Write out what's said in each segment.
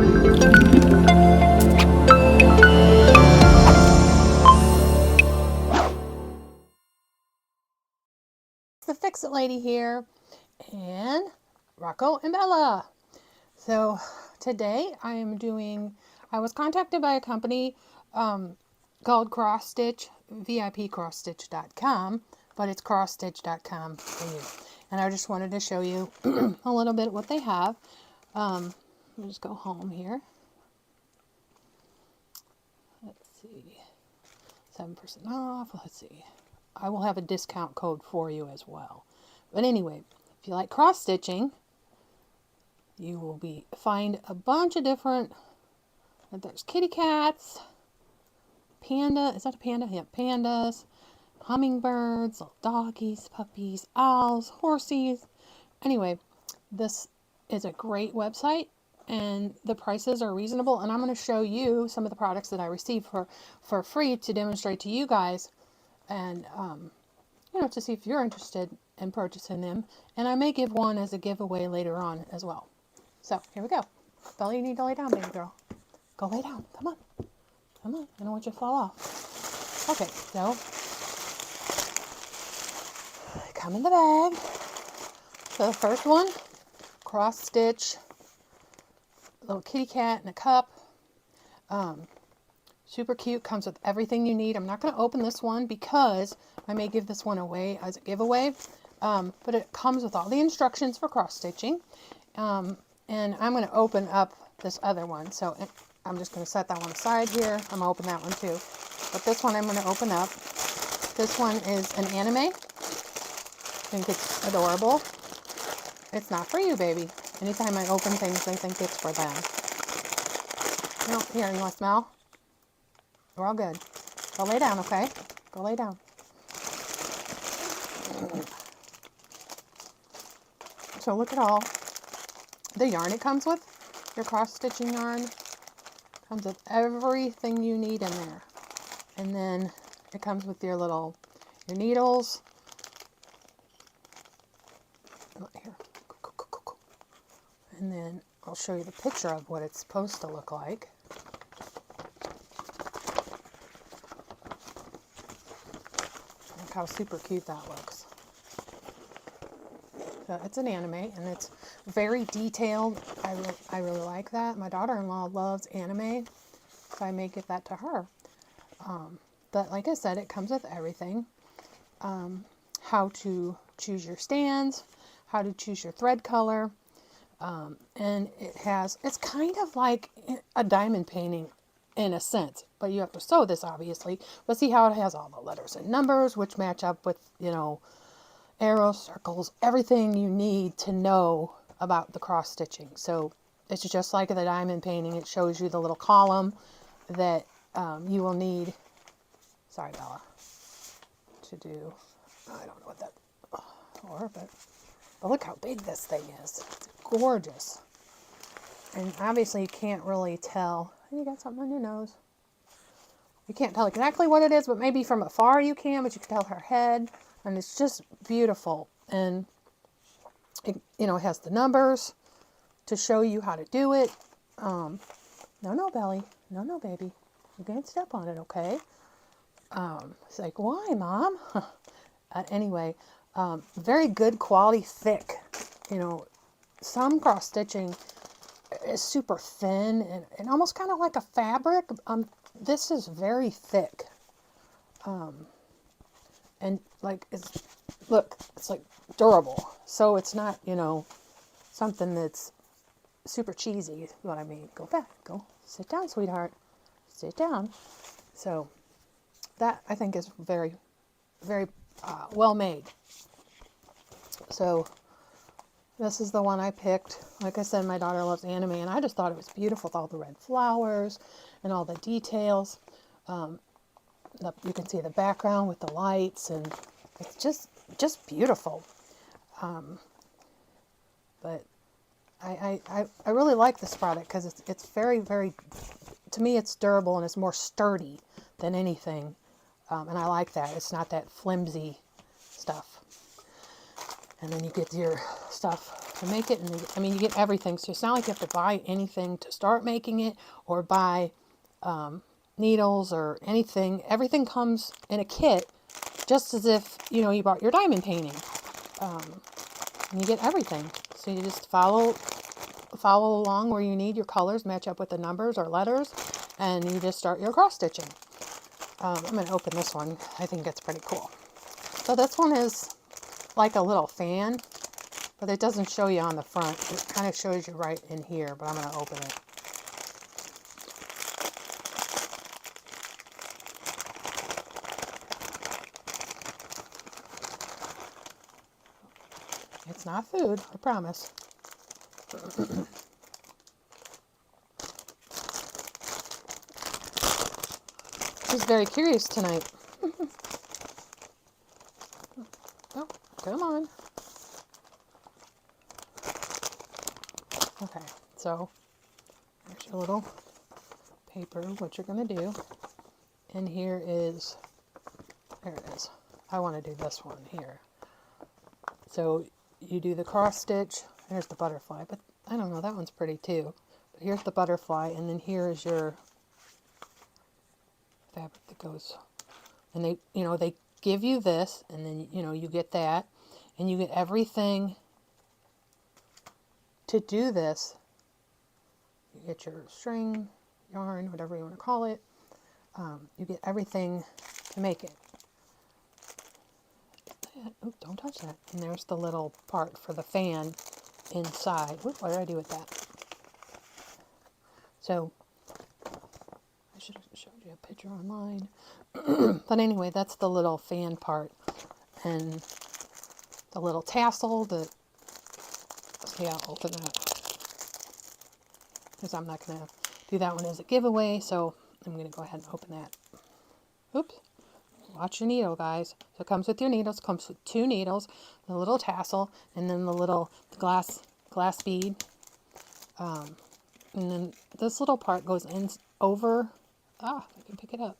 The Fix-It Lady here, and Rocco and Bella. So today I was contacted by a company called Cross Stitch, VIPcrossstitch.com, but it's crossstitch.com for you. And I just wanted to show you a little bit what they have. Let me just go home here. Let's see, 7% off. Let's see. I will have a discount code for you as well. But anyway, if you like cross stitching, you will find a bunch of different. There's kitty cats, panda. Is that a panda? Yeah, pandas, hummingbirds, little doggies, puppies, owls, horsies. Anyway, this is a great website, and the prices are reasonable. And I'm going to show you some of the products that I received for free to demonstrate to you guys, and to see if you're interested in purchasing them. And I may give one as a giveaway later on as well. So here we go. Bella, you need to lay down, baby girl. Go lay down. Come on. Come on. I don't want you to fall off. Okay, so they come in the bag. So the first one, cross stitch, little kitty cat in a cup. Super cute, comes with everything you need. I'm not going to open this one because I may give this one away as a giveaway. But it comes with all the instructions for cross stitching. And I'm going to open up this other one. So I'm just going to set that one aside here. I'm going to open that one too. But this one I'm going to open up. This one is an anime. I think it's adorable. It's not for you, baby. Anytime I open things, they think it's for them. No, here, you want to smell? We're all good. Go lay down, okay? Go lay down. So look at all the yarn it comes with. Your cross stitching yarn comes with everything you need in there. And then it comes with your needles. Here. And then I'll show you the picture of what it's supposed to look like. Look how super cute that looks. So it's an anime, and it's very detailed. I really like that. My daughter-in-law loves anime, so I may give that to her. But like I said, it comes with everything. How to choose your stands, how to choose your thread color, and it's kind of like a diamond painting in a sense, but you have to sew this obviously. But see how it has all the letters and numbers which match up with, arrows, circles, everything you need to know about the cross stitching. So it's just like the diamond painting. It shows you the little column that you will need. Sorry, Bella. To do. I don't know what that for, but look how big this thing is. It's gorgeous. And obviously you can't really tell. You got something on your nose. You can't tell exactly what it is, but maybe from afar you can, but you can tell her head. And it's just beautiful. And it has the numbers to show you how to do it. No, Belly. No, baby. You're going to step on it, okay? It's like, why, Mom? Anyway, very good quality, thick. Some cross stitching is super thin and almost kind of like a fabric. This is very thick. And it's like durable. So it's not, something that's super cheesy, is what I mean. Go back. Go sit down, sweetheart. Sit down. So that I think is very, very well made. So this is the one I picked. Like I said, my daughter loves anime, and I just thought it was beautiful with all the red flowers and all the details. You can see the background with the lights, and it's just beautiful. But I really like this product because it's very, very, to me it's durable and it's more sturdy than anything. And I like that. It's not that flimsy stuff. And then you get your stuff to make it. And I mean, you get everything. So it's not like you have to buy anything to start making it or buy needles or anything. Everything comes in a kit, just as if, you know, you bought your diamond painting. And you get everything. So you just follow along where you need your colors, match up with the numbers or letters, and you just start your cross stitching. I'm going to open this one. I think it's pretty cool. So this one is like a little fan, but it doesn't show you on the front. It kind of shows you right in here, but I'm going to open it. It's not food, I promise. She's very curious tonight. Oh, come on. Okay, so here's your little paper, what you're going to do. And here it is. I want to do this one here. So you do the cross stitch. There's the butterfly, but I don't know, that one's pretty too. But here's the butterfly, and then here is your fabric that goes. And they give you this, and then, you get that, and you get everything to do this. You get your string, yarn, whatever you want to call it. You get everything to make it. Oops, don't touch that. And there's the little part for the fan inside. What did I do with that? So, I should have showed you a picture online. But anyway, that's the little fan part. And the little tassel that, okay, I'll open that. Because I'm not going to do that one as a giveaway, so I'm going to go ahead and open that. Oops. Watch your needle, guys. So it comes with your needles. Comes with 2 needles, the little tassel, and then the glass bead. And then this little part goes in over. I can pick it up.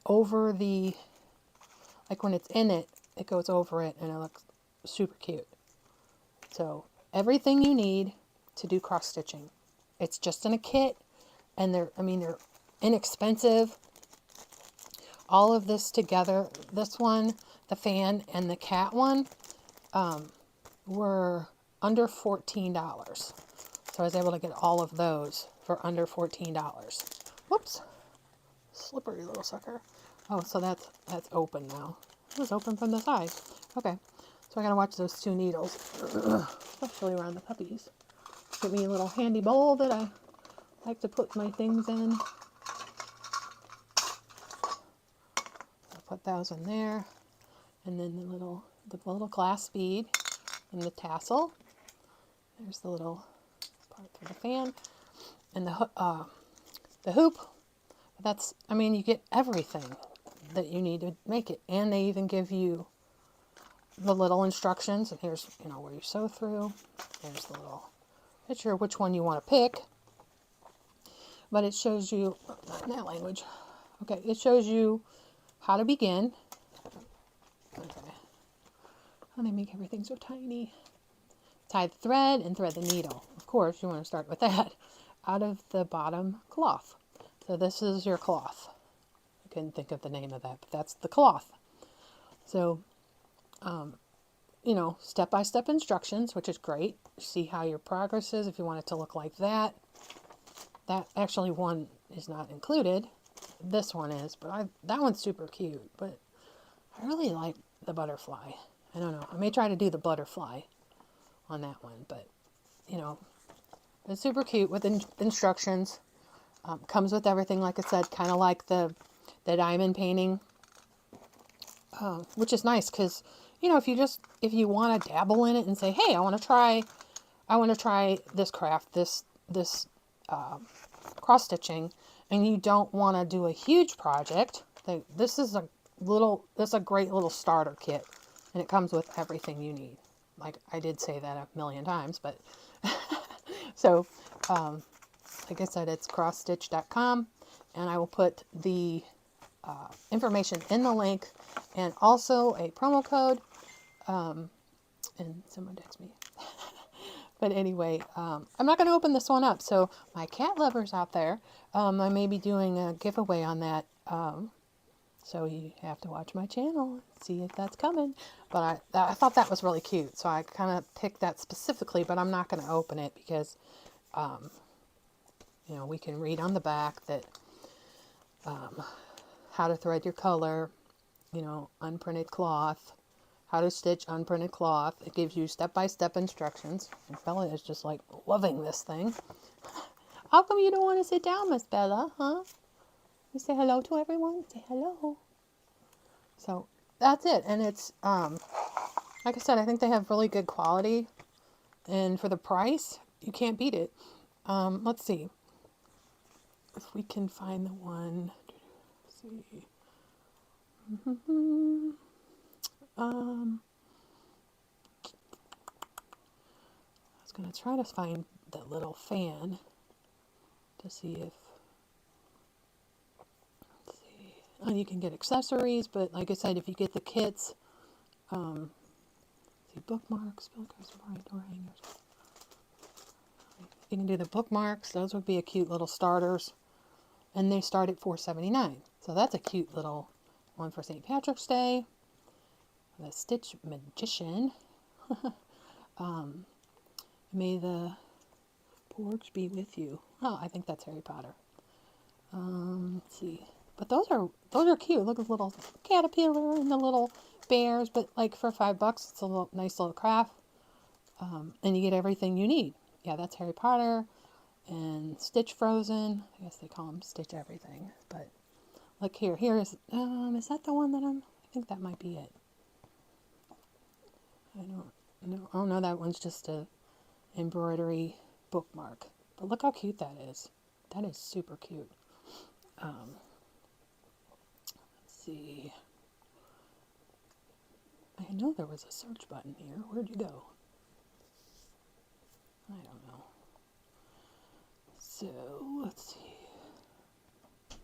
Over the, like when it's in it, it goes over it, and it looks super cute. So everything you need to do cross stitching. It's just in a kit, and they're inexpensive. All of this together, this one, the fan, and the cat one, were under $14. So I was able to get all of those for under $14. Whoops. Slippery little sucker. Oh, so that's open now. It was open from the side. Okay. So I gotta watch those 2 needles. Especially around the puppies. Give me a little handy bowl that I like to put my things in. Put those in there, and then the little glass bead and the tassel. There's the little part for the fan and the hoop. You get everything that you need to make it, and they even give you the little instructions. And here's where you sew through. There's the little picture of which one you want to pick. But it shows you, not in that language. Okay, it shows you how to begin. Okay. How they make everything so tiny. Tie the thread and thread the needle. Of course, you want to start with that. Out of the bottom cloth. So this is your cloth. I couldn't think of the name of that, but that's the cloth. So, step-by-step instructions, which is great. See how your progress is if you want it to look like that. That actually one is not included. This one is, but that one's super cute. But I really like the butterfly. I don't know. I may try to do the butterfly on that one, but it's super cute with instructions. Comes with everything, like I said, kind of like the diamond painting, which is nice because if you want to dabble in it and say, hey, I want to try this craft, this cross stitching, and you don't want to do a huge project, this is a great little starter kit, and it comes with everything you need. Like I did say that a million times, but so like I said, it's crossstitch.com, and I will put the information in the link, and also a promo code. And someone text me. But anyway, I'm not going to open this one up. So my cat lovers out there, I may be doing a giveaway on that. So you have to watch my channel, see if that's coming. But I thought that was really cute. So I kind of picked that specifically, but I'm not going to open it because, you know, we can read on the back that how to thread your color, you know, unprinted cloth, how to stitch unprinted cloth. It gives you step-by-step instructions. And Bella is just like loving this thing. How come you don't want to sit down, Miss Bella, huh? You say hello to everyone? Say hello. So that's it. And it's, like I said, I think they have really good quality. And for the price, you can't beat it. Let's see if we can find the one. Let's see. I was going to try to find the little fan to see if, let's see, you can get accessories, but like I said, if you get the kits, see, bookmarks, door hangers. You can do the bookmarks. Those would be a cute little starters, and they start at $4.79. So that's a cute little one for St. Patrick's Day. The Stitch Magician. May the porch be with you. Oh, I think that's Harry Potter. Let's see. But those are cute. Look at the little caterpillar and the little bears. But like for $5, it's a little nice little craft. And you get everything you need. Yeah, that's Harry Potter and Stitch Frozen. I guess they call them Stitch Everything. But look here. Here is that the one that I think that might be it. I don't know. Oh no, that one's just a embroidery bookmark. But look how cute that is. That is super cute. Let's see. I know there was a search button here. Where'd you go? I don't know. So let's see.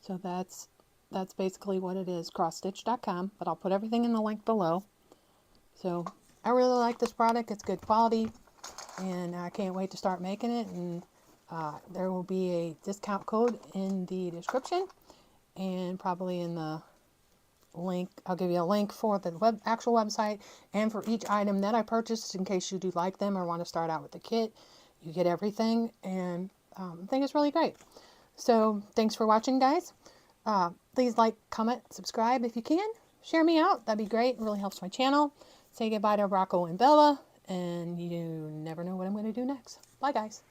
So that's basically what it is, crossstitch.com. But I'll put everything in the link below. So I really like this product. It's good quality, and I can't wait to start making it. And there will be a discount code in the description, and probably in the link. I'll give you a link for the actual website and for each item that I purchased in case you do like them or want to start out with the kit. You get everything, and I think it's really great. So thanks for watching, guys. Please like, comment, subscribe if you can. Share me out. That'd be great. It really helps my channel. Say goodbye to Rocco and Bella, and you never know what I'm going to do next. Bye, guys.